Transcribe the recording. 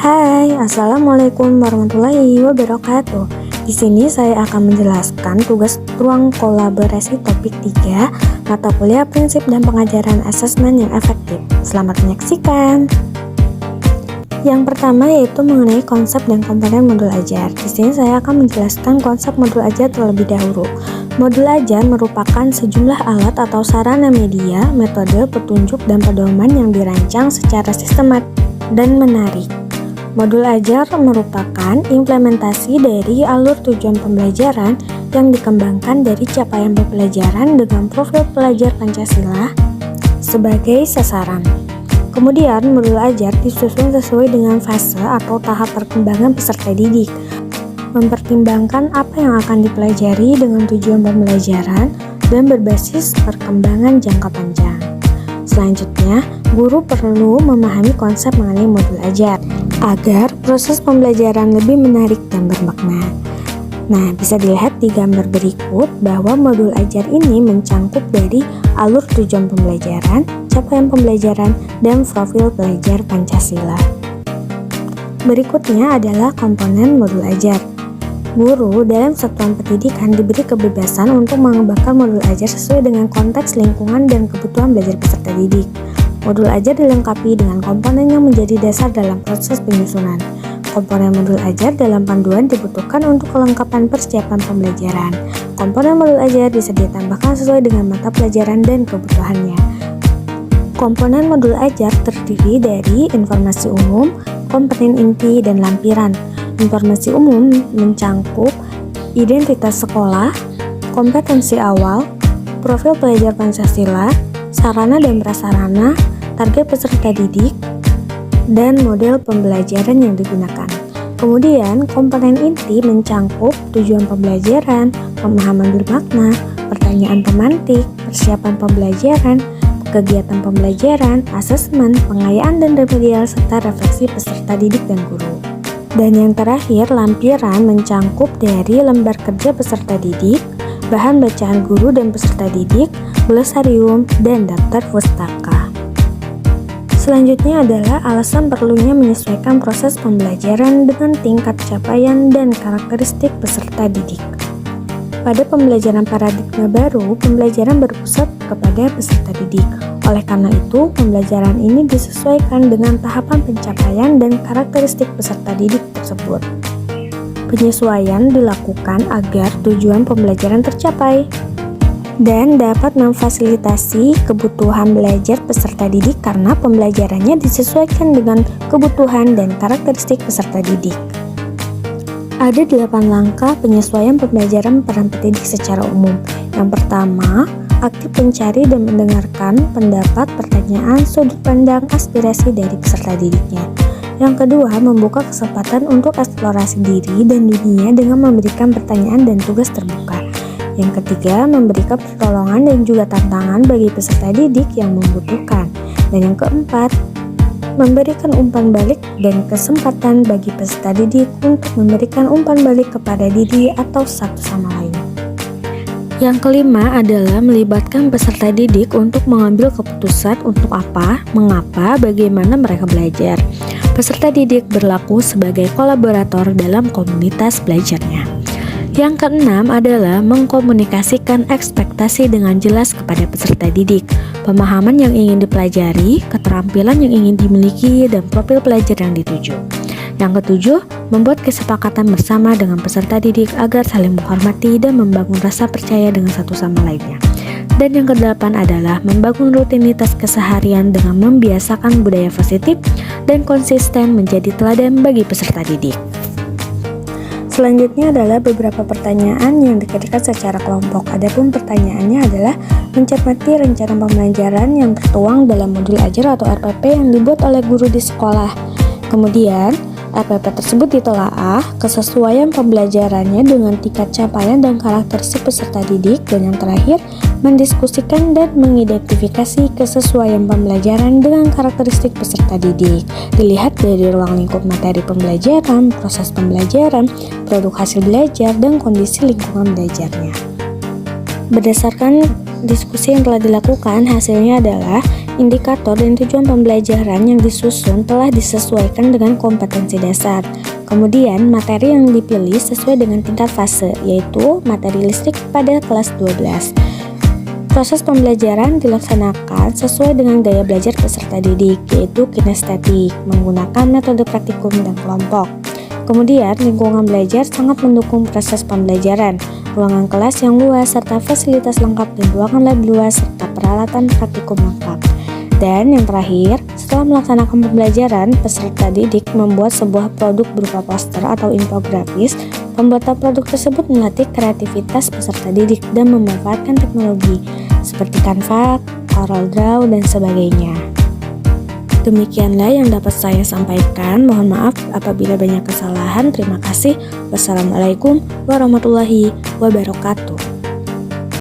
Hai, Assalamualaikum warahmatullahi wabarakatuh. Di sini saya akan menjelaskan tugas ruang kolaborasi topik 3, mata kuliah prinsip dan pengajaran asesmen yang efektif. Selamat menyaksikan. Yang pertama yaitu mengenai konsep dan komponen modul ajar. Di sini saya akan menjelaskan konsep modul ajar terlebih dahulu. Modul ajar merupakan sejumlah alat atau sarana media, metode, petunjuk, dan pedoman yang dirancang secara sistematis dan menarik. Modul ajar merupakan implementasi dari alur tujuan pembelajaran yang dikembangkan dari capaian pembelajaran dengan profil pelajar Pancasila sebagai sasaran. Kemudian, modul ajar disusun sesuai dengan fase atau tahap perkembangan peserta didik, mempertimbangkan apa yang akan dipelajari dengan tujuan pembelajaran dan berbasis perkembangan jangka panjang. Selanjutnya, guru perlu memahami konsep mengenai modul ajar agar proses pembelajaran lebih menarik dan bermakna. Nah, bisa dilihat di gambar berikut bahwa modul ajar ini mencangkup dari alur tujuan pembelajaran, capaian pembelajaran, dan profil pelajar Pancasila. Berikutnya adalah komponen modul ajar. Guru dalam satuan pendidikan diberi kebebasan untuk mengembangkan modul ajar sesuai dengan konteks lingkungan dan kebutuhan belajar peserta didik. Modul ajar dilengkapi dengan komponen yang menjadi dasar dalam proses penyusunan. Komponen modul ajar dalam panduan dibutuhkan untuk kelengkapan persiapan pembelajaran. Komponen modul ajar bisa ditambahkan sesuai dengan mata pelajaran dan kebutuhannya. Komponen modul ajar terdiri dari informasi umum, komponen inti, dan lampiran. Informasi umum mencangkup identitas sekolah, kompetensi awal, profil pelajar Pancasila, sarana dan prasarana, target peserta didik, dan model pembelajaran yang digunakan. Kemudian, komponen inti mencangkup tujuan pembelajaran, pemahaman bermakna, pertanyaan pemantik, persiapan pembelajaran, kegiatan pembelajaran, asesmen, pengayaan dan remedial, serta refleksi peserta didik dan guru. Dan yang terakhir, lampiran mencangkup dari lembar kerja peserta didik, bahan bacaan guru dan peserta didik, glosarium, dan daftar pustaka. Selanjutnya adalah alasan perlunya menyesuaikan proses pembelajaran dengan tingkat capaian dan karakteristik peserta didik. Pada pembelajaran paradigma baru, pembelajaran berpusat kepada peserta didik. Oleh karena itu, pembelajaran ini disesuaikan dengan tahapan pencapaian dan karakteristik peserta didik tersebut. Penyesuaian dilakukan agar tujuan pembelajaran tercapai dan dapat memfasilitasi kebutuhan belajar peserta didik karena pembelajarannya disesuaikan dengan kebutuhan dan karakteristik peserta didik. Ada 8 langkah penyesuaian pembelajaran peran pendidik secara umum. Yang pertama, aktif mencari dan mendengarkan pendapat, pertanyaan, sudut pandang, aspirasi dari peserta didiknya. Yang kedua, membuka kesempatan untuk eksplorasi diri dan dunia dengan memberikan pertanyaan dan tugas terbuka. Yang ketiga, memberikan pertolongan dan juga tantangan bagi peserta didik yang membutuhkan. Dan yang keempat, memberikan umpan balik dan kesempatan bagi peserta didik untuk memberikan umpan balik kepada diri atau satu sama lain. Yang kelima adalah melibatkan peserta didik untuk mengambil keputusan untuk apa, mengapa, bagaimana mereka belajar. Peserta didik berlaku sebagai kolaborator dalam komunitas belajarnya. Yang keenam adalah mengkomunikasikan ekspektasi dengan jelas kepada peserta didik, pemahaman yang ingin dipelajari, keterampilan yang ingin dimiliki, dan profil pelajar yang dituju. Yang ketujuh, membuat kesepakatan bersama dengan peserta didik agar saling menghormati dan membangun rasa percaya dengan satu sama lainnya. Dan yang kedelapan adalah membangun rutinitas keseharian dengan membiasakan budaya positif dan konsisten menjadi teladan bagi peserta didik. Selanjutnya adalah beberapa pertanyaan yang diketikkan secara kelompok. Adapun pertanyaannya adalah mencermati rencana pembelajaran yang tertuang dalam modul ajar atau RPP yang dibuat oleh guru di sekolah. Kemudian, RPP tersebut ditelaah kesesuaian pembelajarannya dengan tingkat capaian dan karakteristik peserta didik. Dan yang terakhir, mendiskusikan dan mengidentifikasi kesesuaian pembelajaran dengan karakteristik peserta didik. Dilihat dari ruang lingkup materi pembelajaran, proses pembelajaran, produk hasil belajar, dan kondisi lingkungan belajarnya. Berdasarkan diskusi yang telah dilakukan, hasilnya adalah Indikator dan tujuan pembelajaran yang disusun telah disesuaikan dengan kompetensi dasar. Kemudian, materi yang dipilih sesuai dengan tingkat fase, yaitu materi listrik pada kelas 12. Proses pembelajaran dilaksanakan sesuai dengan gaya belajar peserta didik, yaitu kinestetik, menggunakan metode praktikum dan kelompok. Kemudian, lingkungan belajar sangat mendukung proses pembelajaran, ruangan kelas yang luas, serta fasilitas lengkap dan ruangan lab luas, serta peralatan praktikum lengkap. Dan yang terakhir, setelah melaksanakan pembelajaran, peserta didik membuat sebuah produk berupa poster atau infografis. Pembuatan produk tersebut melatih kreativitas peserta didik dan memanfaatkan teknologi seperti Canva, CorelDRAW, dan sebagainya. Demikianlah yang dapat saya sampaikan. Mohon maaf apabila banyak kesalahan. Terima kasih. Wassalamualaikum warahmatullahi wabarakatuh.